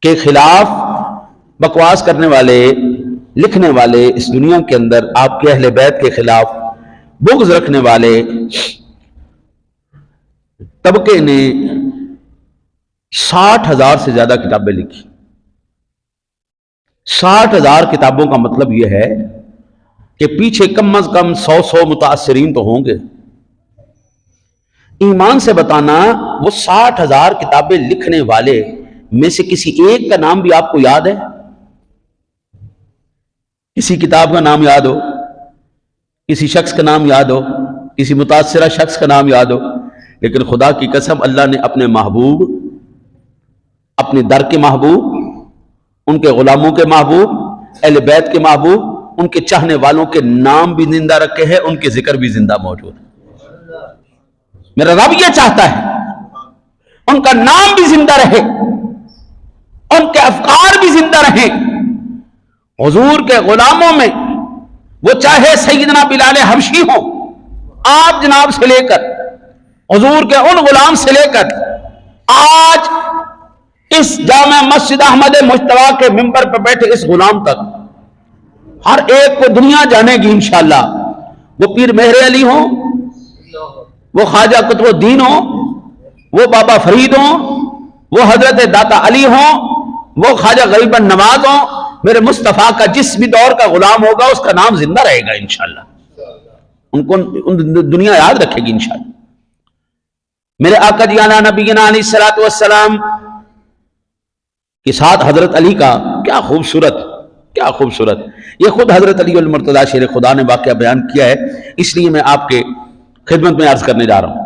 Speaker 1: کے خلاف بکواس کرنے والے، لکھنے والے، اس دنیا کے اندر آپ کے اہل بیت کے خلاف بغض رکھنے والے طبقے نے 60,000 سے زیادہ کتابیں لکھی. 60,000 کتابوں کا مطلب یہ ہے کہ پیچھے کم از کم 100 متاثرین تو ہوں گے. ایمان سے بتانا، وہ 60,000 کتابیں لکھنے والے میں سے کسی ایک کا نام بھی آپ کو یاد ہے؟ کسی کتاب کا نام یاد ہو، کسی شخص کا نام یاد ہو، کسی متاثرہ شخص کا نام یاد ہو؟ لیکن خدا کی قسم اللہ نے اپنے محبوب، اپنے در کے محبوب، ان کے غلاموں کے محبوب، اہل بیت کے محبوب، ان کے چاہنے والوں کے نام بھی زندہ رکھے ہیں، ان کے ذکر بھی زندہ موجود ہے. میرا رب یہ چاہتا ہے ان کا نام بھی زندہ رہے، ان کے افکار بھی زندہ رہیں. حضور کے غلاموں میں وہ چاہے سیدنا بلال حبشی ہوں، آپ جناب سے لے کر حضور کے ان غلام سے لے کر آج اس جامع مسجد احمد مجتبیٰ کے ممبر پر بیٹھے اس غلام تک، ہر ایک کو دنیا جانے گی انشاءاللہ. وہ پیر مہر علی ہوں، وہ خواجہ قطب الدین ہوں، وہ بابا فرید ہوں، وہ حضرت داتا علی ہوں، وہ خواجہ غریب النواز ہوں، میرے مصطفیٰ کا جس بھی دور کا غلام ہوگا اس کا نام زندہ رہے گا انشاءاللہ. ان کو دنیا یاد رکھے گی انشاءاللہ. میرے آقا جی اعلیٰ نبینا علیہ الصلوۃ والسلام کے ساتھ حضرت علی کا کیا خوبصورت، کیا خوبصورت. یہ خود حضرت علی المرتضیٰ شیر خدا نے واقعہ بیان کیا ہے، اس لیے میں آپ کے خدمت میں عرض کرنے جا رہا ہوں.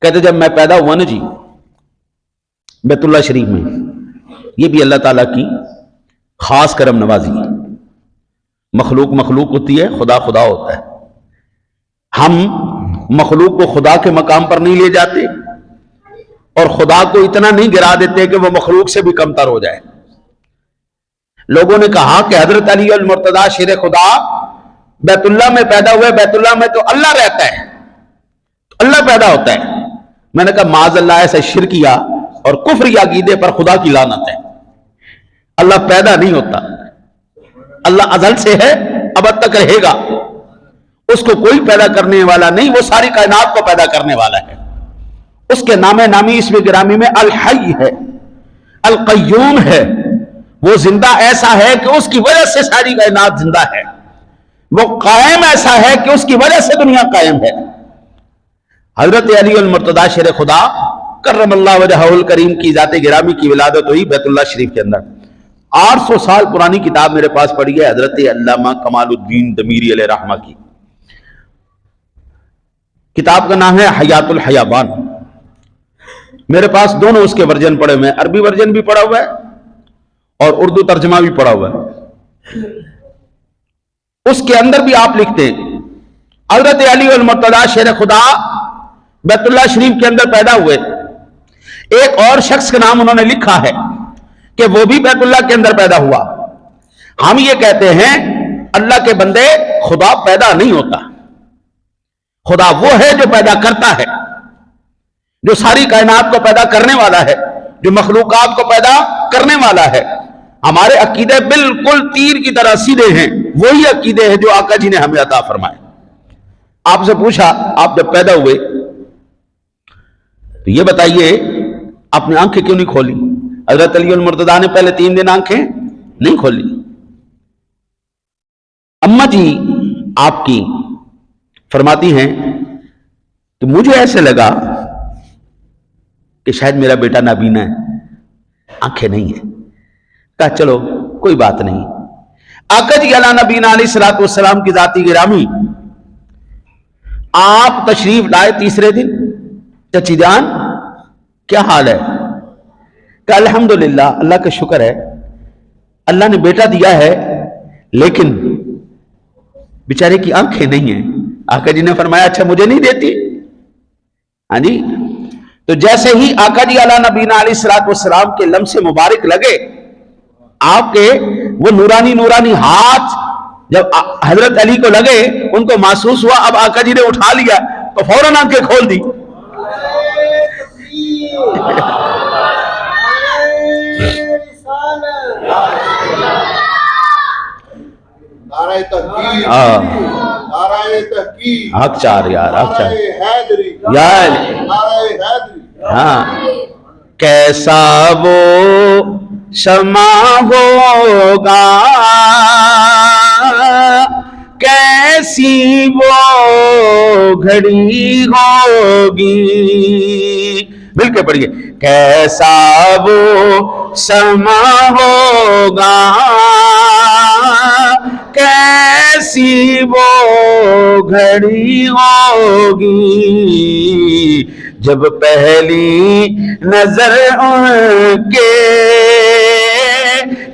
Speaker 1: کہتے جب میں پیدا ہوا نا جی بیت اللہ شریف میں، یہ بھی اللہ تعالیٰ کی خاص کرم نوازی ہے. مخلوق مخلوق ہوتی ہے، خدا خدا ہوتا ہے. ہم مخلوق کو خدا کے مقام پر نہیں لے جاتے اور خدا کو اتنا نہیں گرا دیتے کہ وہ مخلوق سے بھی کمتر ہو جائے. لوگوں نے کہا کہ حضرت علی المرتضیٰ شیر خدا بیت اللہ میں پیدا ہوئے، بیت اللہ میں تو اللہ رہتا ہے، اللہ پیدا ہوتا ہے. میں نے کہا معاذ اللہ، ایسا شرکیہ اور کفری عقیدے پر خدا کی لعنت ہے. اللہ پیدا نہیں ہوتا، اللہ ازل سے ہے، ابد تک رہے گا. اس کو کوئی پیدا کرنے والا نہیں، وہ ساری کائنات کو پیدا کرنے والا ہے. اس کے نام نامی اسم گرامی میں الحی ہے، القیوم ہے. وہ زندہ ایسا ہے کہ اس کی وجہ سے ساری کائنات زندہ ہے. وہ قائم ایسا ہے کہ اس کی وجہ سے دنیا قائم ہے. حضرت علی المرتضیٰ شیر خدا کرم اللہ وجہہ الکریم کی ذات گرامی کی ولادت ہوئی بیت اللہ شریف کے اندر. 800 سال پرانی کتاب میرے پاس پڑھی ہے حضرت علامہ کمال الدین دمیری علیہ رحمہ کی. کتاب کا نام ہے حیات الحیوان. میرے پاس دونوں اس کے ورژن پڑے ہوئے ہیں، عربی ورژن بھی پڑا ہوا ہے اور اردو ترجمہ بھی پڑا ہوا ہے۔ اس کے اندر بھی آپ لکھتے ہیں حضرت علی المرتضیٰ شیر خدا بیت اللہ شریف کے اندر پیدا ہوئے، ایک اور شخص کا نام انہوں نے لکھا ہے کہ وہ بھی بیت اللہ کے اندر پیدا ہوا۔ ہم یہ کہتے ہیں اللہ کے بندے خدا پیدا نہیں ہوتا، خدا وہ ہے جو پیدا کرتا ہے، جو ساری کائنات کو پیدا کرنے والا ہے، جو مخلوقات کو پیدا کرنے والا ہے۔ ہمارے عقیدے بالکل تیر کی طرح سیدھے ہیں، وہی عقیدے ہیں جو آقا جی نے ہمیں عطا فرمائے۔ آپ سے پوچھا آپ جب پیدا ہوئے تو یہ بتائیے آپ نے آنکھیں کیوں نہیں کھولی؟ حضرت علی المرتضیٰ نے پہلے 3 دن آنکھیں نہیں کھولی۔ اماں جی آپ کی فرماتی ہیں کہ مجھے ایسے لگا کہ شاید میرا بیٹا نابینا ہے، آنکھیں نہیں ہیں۔ کہا چلو کوئی بات نہیں۔ آقا جی علی نبینا علیہ الصلوۃ والسلام کی ذاتی گرامی، آپ تشریف لائے تیسرے دن، چچی جان کیا حال ہے؟ کہ الحمدللہ اللہ کا شکر ہے، اللہ نے بیٹا دیا ہے لیکن بیچارے کی آنکھیں نہیں ہیں۔ آقا جی نے فرمایا اچھا مجھے نہیں دیتی؟ ہاں جی۔ تو جیسے ہی آقا جی علی نبینا علیہ الصلوۃ والسلام کے لمس مبارک لگے، آپ کے وہ نورانی ہاتھ جب حضرت علی کو لگے، ان کو محسوس ہوا اب آقا جی نے اٹھا لیا تو فوراً آنکھیں کھول دی۔ حق چار یار، حق چار یار۔ ہاں کیسا وہ سما ہوگا، کیسی وہ گھڑی ہوگی، مل کے پڑھیے، کیسا وہ سما ہوگا، کیسی وہ گھڑی ہوگی، جب پہلی نظر ان کے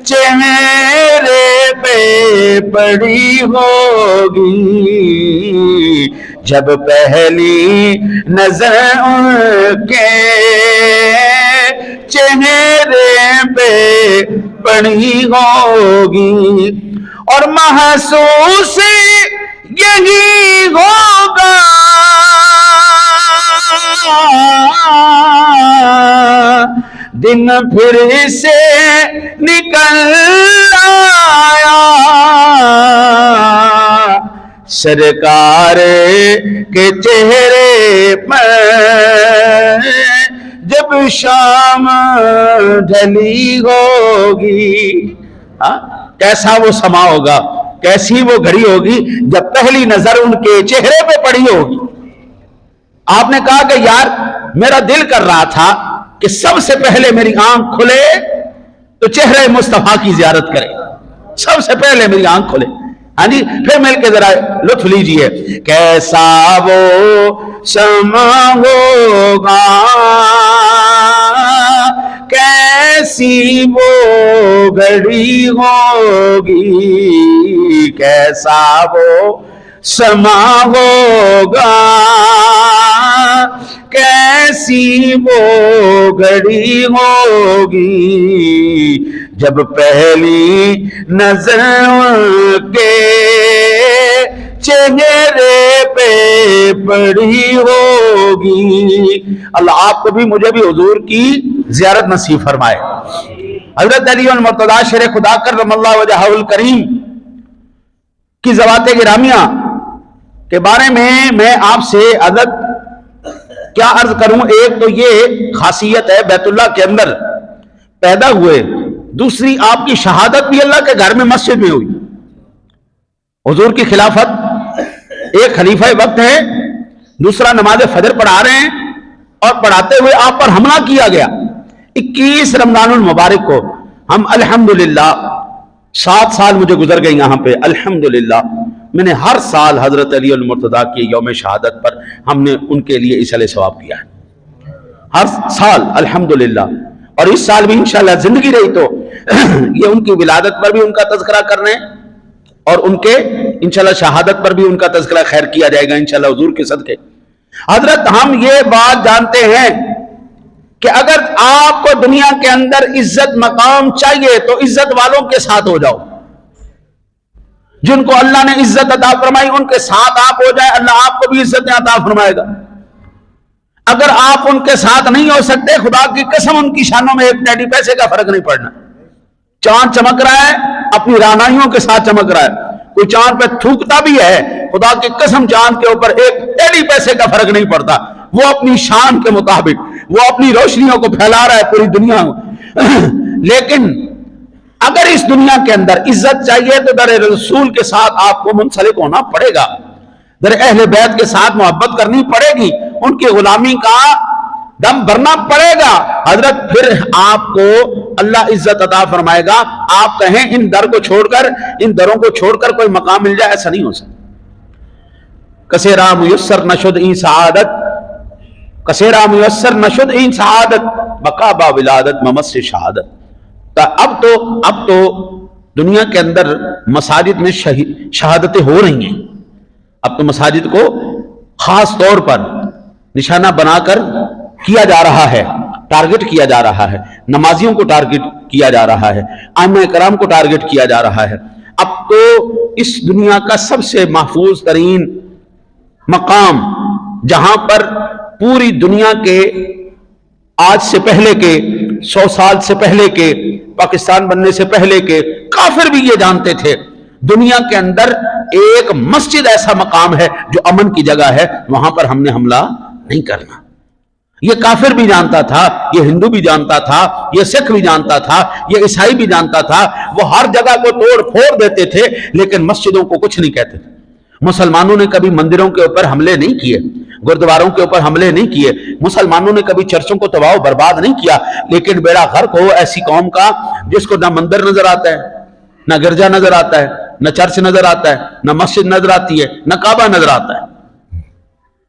Speaker 1: چہرے پہ پڑی ہوگی، جب پہلی نظر ان کے چہرے پہ پڑی ہوگی، اور محسوس یہی ہوگا دن پھر سے نکل آیا، سرکار کے چہرے پر جب شام ڈھلی ہوگی۔ کیسا وہ سما ہوگا، کیسی وہ گھڑی ہوگی جب پہلی نظر ان کے چہرے پہ پڑی ہوگی۔ آپ نے کہا کہ یار میرا دل کر رہا تھا کہ سب سے پہلے میری آنکھ کھلے تو چہرے مصطفیٰ کی زیارت کرے، سب سے پہلے میری آنکھ کھلے۔ ہاں جی، پھر مل کے ذرا لطف لیجئے، کیسا وہ سما ہوگا، کیسی وہ گھڑی ہوگی، کیسا وہ سما ہوگا، کیسی وہ گھڑی ہوگی، جب پہلی نظر کے چہرے پہ پڑی ہوگی۔ اللہ آپ کو بھی مجھے بھی حضور کی زیارت نصیب فرمائے۔ حضرت علی المرتضیٰ شیر خدا کرم اللہ وجہہ الکریم کی ذوات گرامیہ کے بارے میں آپ سے کیا عرض کروں۔ ایک تو یہ خاصیت ہے بیت اللہ کے اندر پیدا ہوئے، دوسری آپ کی شہادت بھی اللہ کے گھر میں مسجد میں ہوئی۔ حضور کی خلافت، ایک خلیفہ وقت ہے، دوسرا نماز فجر پڑھا رہے ہیں اور پڑھاتے ہوئے آپ پر حملہ کیا گیا 21 رمضان المبارک کو۔ ہم الحمدللہ 7 سال مجھے گزر گئے یہاں پہ، الحمدللہ میں نے ہر سال حضرت علی المرتضیٰ کی یوم شہادت پر ہم نے ان کے لیے اصلاح ثواب کیا ہے۔ ہر سال الحمدللہ، اور اس سال بھی انشاءاللہ زندگی رہی تو یہ ان کی ولادت پر بھی ان کا تذکرہ کرنے اور ان کے انشاءاللہ شہادت پر بھی ان کا تذکرہ خیر کیا جائے گا انشاءاللہ حضور کے صدقے۔ حضرت ہم یہ بات جانتے ہیں کہ اگر آپ کو دنیا کے اندر عزت مقام چاہیے تو عزت والوں کے ساتھ ہو جاؤ، جن کو اللہ نے عزت عطا فرمائی ان کے ساتھ آپ ہو جائیں، اللہ آپ کو بھی عزت عطا فرمائے گا۔ اگر آپ ان کے ساتھ نہیں ہو سکتے، خدا کی قسم ان کی شانوں میں ایک ٹیڈی پیسے کا فرق نہیں پڑنا۔ چاند چمک رہا ہے اپنی رانائیوں کے ساتھ چمک رہا ہے، کوئی چاند پہ تھوکتا بھی ہے، خدا کی قسم چاند کے اوپر ایک ٹیڈی پیسے کا فرق نہیں پڑتا، وہ اپنی شان کے مطابق وہ اپنی روشنیوں کو پھیلا رہا ہے پوری دنیا میں۔ لیکن اگر اس دنیا کے اندر عزت چاہیے تو در رسول کے ساتھ آپ کو منسلک ہونا پڑے گا، در اہل بیت کے ساتھ محبت کرنی پڑے گی، ان کی غلامی کا دم بھرنا پڑے گا۔ حضرت پھر آپ کو اللہ عزت عطا فرمائے گا۔ آپ کہیں ان در کو چھوڑ کر، ان دروں کو چھوڑ کر کوئی مقام مل جائے، ایسا نہیں ہو سکتا۔ کسیرا میسر نشد این سعادت، کسیرا میسر نشد این سعادت، بقا با ولادت ممس شہادت۔ اب تو دنیا کے اندر مساجد میں شہادتیں ہو رہی ہیں، اب تو مساجد کو خاص طور پر نشانہ بنا کر کیا جا رہا ہے، ٹارگٹ کیا جا رہا ہے، نمازیوں کو ٹارگٹ کیا جا رہا ہے، ائمہ کرام کو ٹارگٹ کیا جا رہا ہے۔ اب تو اس دنیا کا سب سے محفوظ ترین مقام، جہاں پر پوری دنیا کے آج سے پہلے کے 100 سال سے پہلے کے، پاکستان بننے سے پہلے کے کافر بھی یہ جانتے تھے، دنیا کے اندر ایک مسجد ایسا مقام ہے جو امن کی جگہ ہے، وہاں پر ہم نے حملہ نہیں کرنا۔ یہ کافر بھی جانتا تھا، یہ ہندو بھی جانتا تھا، یہ سکھ بھی جانتا تھا، یہ عیسائی بھی جانتا تھا، وہ ہر جگہ کو توڑ پھوڑ دیتے تھے لیکن مسجدوں کو کچھ نہیں کہتے تھے۔ مسلمانوں نے کبھی مندروں کے اوپر حملے نہیں کیے، گردواروں کے اوپر حملے نہیں کیے، مسلمانوں نے کبھی چرچوں کو تباہ و برباد نہیں کیا، لیکن بیڑا غرق ہو ایسی قوم کا جس کو نہ مندر نظر آتا ہے، نہ گرجا نظر آتا ہے، نہ چرچ نظر آتا ہے، نہ مسجد نظر آتی ہے، نہ کعبہ نظر آتا ہے۔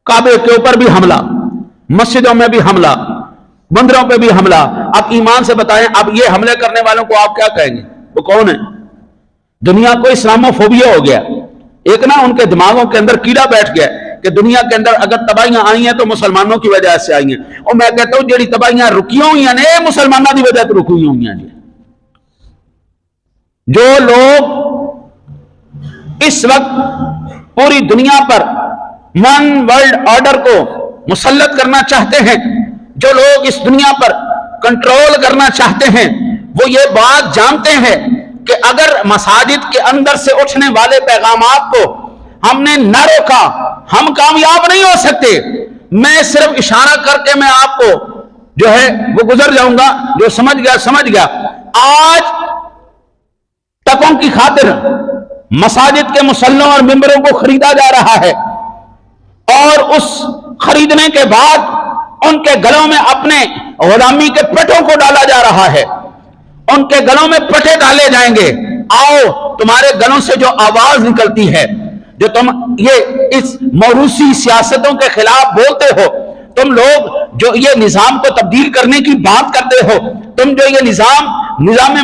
Speaker 1: کعبے کے اوپر بھی حملہ، مسجدوں میں بھی حملہ، مندروں پہ بھی حملہ۔ اب ایمان سے بتائیں، اب یہ حملے کرنے والوں کو آپ کیا کہیں گے؟ وہ کون ہے؟ دنیا کو اسلاموفوبیا ہو گیا، ایک نا ان کے دماغوں کے اندر کیڑا بیٹھ گیا کہ دنیا کے اندر اگر تباہیاں آئی ہیں تو مسلمانوں کی وجہ سے آئی ہیں، اور میں کہتا ہوں جڑی تباہیاں رکیاں ہوئی ہیں مسلمانوں کی وجہ تو رکی ہوئی ہیں۔ جو لوگ اس وقت پوری دنیا پر ون ورلڈ آرڈر کو مسلط کرنا چاہتے ہیں، جو لوگ اس دنیا پر کنٹرول کرنا چاہتے ہیں، وہ یہ بات جانتے ہیں کہ اگر مساجد کے اندر سے اٹھنے والے پیغامات کو ہم نے نہ روکا ہم کامیاب نہیں ہو سکتے۔ میں صرف اشارہ کر کے میں آپ کو جو ہے وہ گزر جاؤں گا، جو سمجھ گیا سمجھ گیا۔ آج ٹکوں کی خاطر مساجد کے مصلوں اور ممبروں کو خریدا جا رہا ہے، اور اس خریدنے کے بعد ان کے گلوں میں اپنے غلامی کے پٹوں کو ڈالا جا رہا ہے، ان کے گلوں میں پٹے ڈالے جائیں گے۔ آؤ، تمہارے گلوں سے جو آواز نکلتی ہے، جو تم یہ اس موروثی سیاستوں کے خلاف بولتے ہو، تم لوگ جو یہ نظام کو تبدیل کرنے کی بات کرتے ہو، تم جو یہ نظام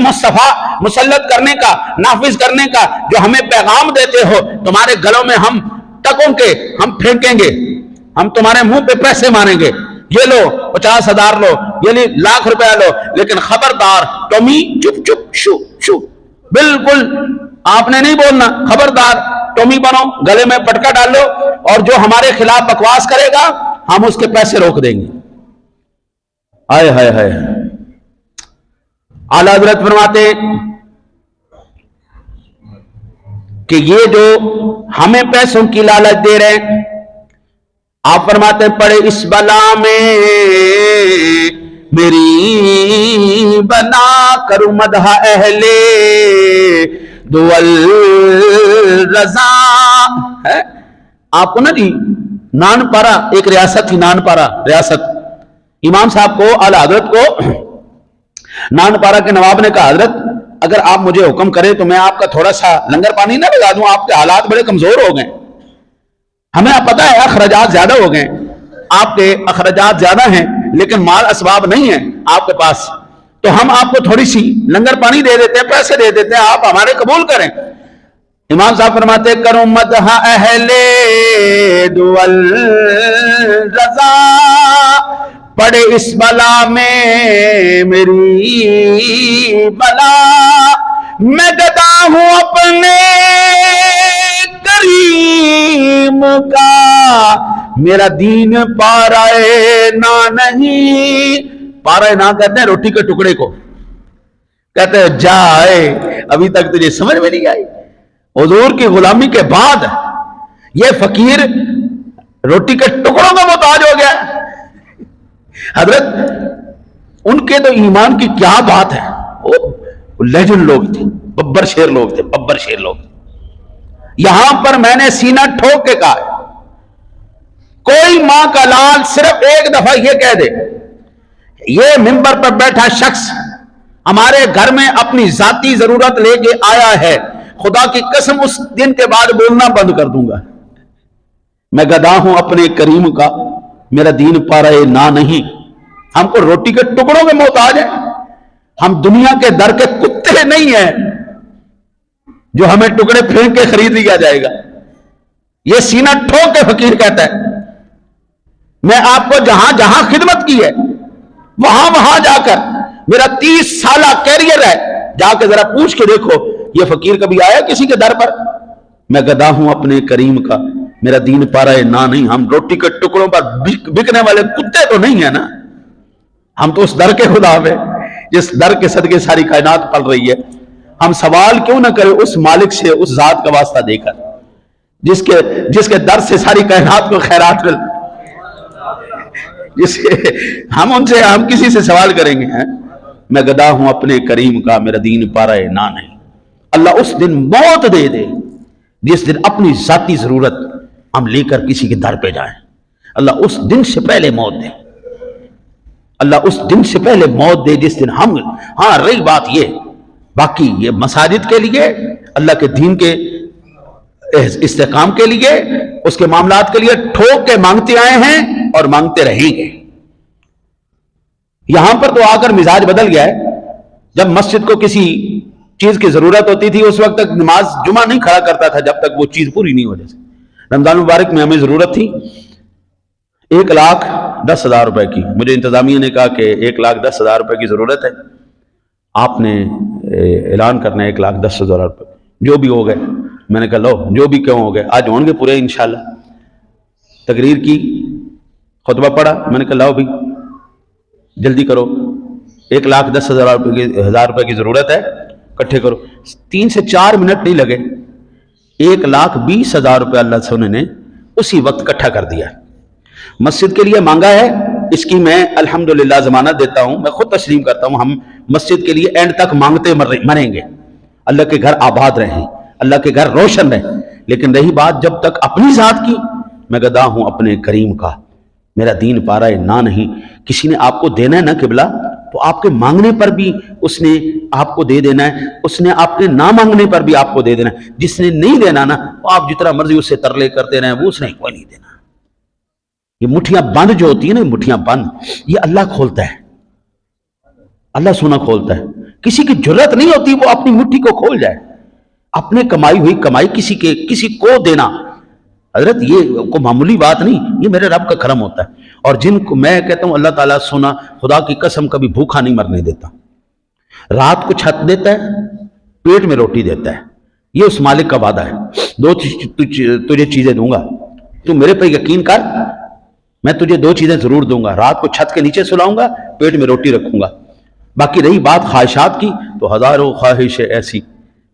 Speaker 1: مصطفیٰ مسلط کرنے کا، نافذ کرنے کا جو ہمیں پیغام دیتے ہو، تمہارے گلوں میں ہم ٹکوں کے ہم پھینکیں گے، ہم تمہارے منہ پہ پیسے ماریں گے، یہ لو 50,000 لو، یہ لاکھ روپیہ لو، لیکن خبردار ٹومی چپ چپ شو شو، بالکل آپ نے نہیں بولنا، خبردار ٹومی بنو، گلے میں پٹکا ڈال لو، اور جو ہمارے خلاف بکواس کرے گا ہم اس کے پیسے روک دیں گے۔ ہائے ہائے ہائے۔ اعلیٰ حضرت فرماتے کہ یہ جو ہمیں پیسوں کی لالچ دے رہے ہیں، آپ فرماتے پڑے اس بلا میں میری بنا کروں مدح اہل دول رضا ہے۔ آپ کو نا جی نان پارا ایک ریاست تھی، نان پارا ریاست، امام صاحب کو اعلیٰ حضرت کو نان پارا کے نواب نے کہا حضرت اگر آپ مجھے حکم کریں تو میں آپ کا تھوڑا سا لنگر پانی نہ لگا دوں، آپ کے حالات بڑے کمزور ہو گئے، ہمیں پتہ ہے اخراجات زیادہ ہو گئے، آپ کے اخراجات زیادہ ہیں، لیکن مال اسباب نہیں ہے آپ کے پاس، تو ہم آپ کو تھوڑی سی لنگر پانی دے دیتے ہیں، پیسے دے دیتے ہیں، آپ ہمارے قبول کریں۔ امام صاحب فرماتے کرو مدح اہل دول رضا، پڑے اس بلا میں میری بلا، میں گدا ہوں اپنے کریم کا، میرا دین پارائے نہ نہیں۔ پارائے نہ کہتے ہیں روٹی کے ٹکڑے کو، کہتے ہیں جائے ابھی تک تجھے سمجھ میں نہیں آئی، حضور کی غلامی کے بعد یہ فقیر روٹی کے ٹکڑوں کا محتاج ہو گیا۔ حضرت ان کے تو ایمان کی کیا بات ہے، وہ لیجنڈ لوگ تھے، ببر شیر لوگ تھے، ببر شیر لوگ۔ یہاں پر میں نے سینہ ٹھوک کے کہا، کوئی ماں کا لال صرف ایک دفعہ یہ کہہ دے یہ منبر پر بیٹھا شخص ہمارے گھر میں اپنی ذاتی ضرورت لے کے آیا ہے، خدا کی قسم اس دن کے بعد بولنا بند کر دوں گا۔ میں گدا ہوں اپنے کریم کا، میرا دین پارائے نہ نہیں۔ ہم کو روٹی کے ٹکڑوں میں محتاج ہیں، ہم دنیا کے در کے کتے نہیں ہیں جو ہمیں ٹکڑے پھینک کے خرید لیا جائے گا۔ یہ سینہ ٹھوک کے فقیر کہتا ہے میں آپ کو جہاں جہاں خدمت کی ہے وہاں وہاں جا کر، میرا 30 سالہ کیریئر ہے، جا کے ذرا پوچھ کے دیکھو یہ فقیر کبھی آیا کسی کے در پر؟ میں گدا ہوں اپنے کریم کا، میرا دین پارائے نہ نہیں۔ ہم روٹی کے ٹکڑوں پر بکنے والے کتے تو نہیں ہیں نا، ہم تو اس در کے خدا ہیں جس در کے صدقے ساری کائنات پل رہی ہے۔ ہم سوال کیوں نہ کریں اس مالک سے، اس ذات کا واسطہ دے کر جس کے در سے ساری کائنات کو خیرات مل، ہم کسی سے سوال کریں گے؟ میں گدا ہوں اپنے کریم کا، میرا دین پارائے نہ نہیں۔ اللہ اس دن موت دے دے جس دن اپنی ذاتی ضرورت ہم لے کر کسی کے در پہ جائیں، اللہ اس دن سے پہلے موت دے، اللہ اس دن سے پہلے موت دے جس دن ہم۔ ہاں رہی بات یہ، باقی یہ مساجد کے لیے، اللہ کے دین کے استحکام کے لیے، اس کے معاملات کے لیے ٹھوک کے مانگتے آئے ہیں اور مانگتے رہیں گے۔ یہاں پر تو آ کر مزاج بدل گیا ہے، جب مسجد کو کسی چیز کی ضرورت ہوتی تھی اس وقت تک نماز جمعہ نہیں کھڑا کرتا تھا جب تک وہ چیز پوری نہیں ہو جائے۔ رمضان مبارک میں ہمیں ضرورت تھی 1,10,000 روپے کی، مجھے انتظامیہ نے کہا کہ 1,10,000 روپے کی ضرورت ہے، آپ نے اعلان کرنا ہے 1,10,000 روپے جو بھی ہو گئے۔ میں نے کہا لو جو بھی کیوں ہو گئے، آج ہوں گے پورے انشاءاللہ۔ تقریر کی، خطبہ پڑھا، میں نے کہا لاؤ بھی جلدی کرو، 1,10,000 روپے کی ضرورت ہے، اکٹھے کرو۔ 3 سے 4 منٹ نہیں لگے، 1,20,000 روپے اللہ سے انہوں نے اسی وقت اکٹھا کر دیا۔ مسجد کے لیے مانگا ہے، اس کی میں الحمدللہ ضمانت دیتا ہوں، میں خود تسلیم کرتا ہوں، ہم مسجد کے لیے اینڈ تک مانگتے مریں گے، اللہ کے گھر آباد رہیں، اللہ کے گھر روشن رہیں۔ لیکن رہی بات جب تک اپنی ذات کی، میں گدا ہوں اپنے کریم کا، میرا دین پارائے نہ نہیں۔ کسی نے آپ کو دینا ہے نا قبلہ، تو آپ کے مانگنے پر بھی اس نے آپ کو دے دینا ہے، اس نے آپ کے نہ مانگنے پر بھی آپ کو دے دینا ہے۔ جس نے نہیں دینا نا، وہ آپ جتنا مرضی اس سے ترلے کرتے رہیں، وہ اس نے کوئی نہیں دینا۔ یہ مٹھیاں بند جو ہوتی ہیں نا، مٹھیاں بند، یہ اللہ کھولتا ہے، اللہ سونا کھولتا ہے۔ کسی کی جرت نہیں ہوتی وہ اپنی مٹھی کو کھول جائے، اپنے کمائی ہوئی کمائی کسی کو دینا۔ حضرت یہ کوئی معمولی بات نہیں، یہ میرے رب کا کرم ہوتا ہے۔ اور جن کو میں کہتا ہوں اللہ تعالیٰ سونا، خدا کی قسم کبھی بھوکا نہیں مرنے دیتا، رات کو چھت دیتا ہے، پیٹ میں روٹی دیتا ہے، یہ اس مالک کا وعدہ ہے۔ تجھے چیزیں دوں گا، تو میرے پہ یقین کر، میں تجھے 2 چیزیں ضرور دوں گا، رات کو چھت کے نیچے سلاؤں گا، پیٹ میں روٹی رکھوں گا۔ باقی رہی بات خواہشات کی، تو ہزاروں خواہش ایسی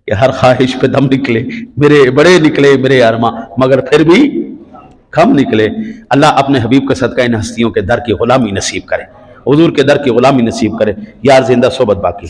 Speaker 1: کہ ہر خواہش پہ دم نکلے، میرے بڑے نکلے میرے ارماں، مگر پھر بھی کم نکلے۔ اللہ اپنے حبیب کے صدقہ ان ہستیوں کے در کی غلامی نصیب کرے، حضور کے در کی غلامی نصیب کرے۔ یار زندہ صحبت باقی۔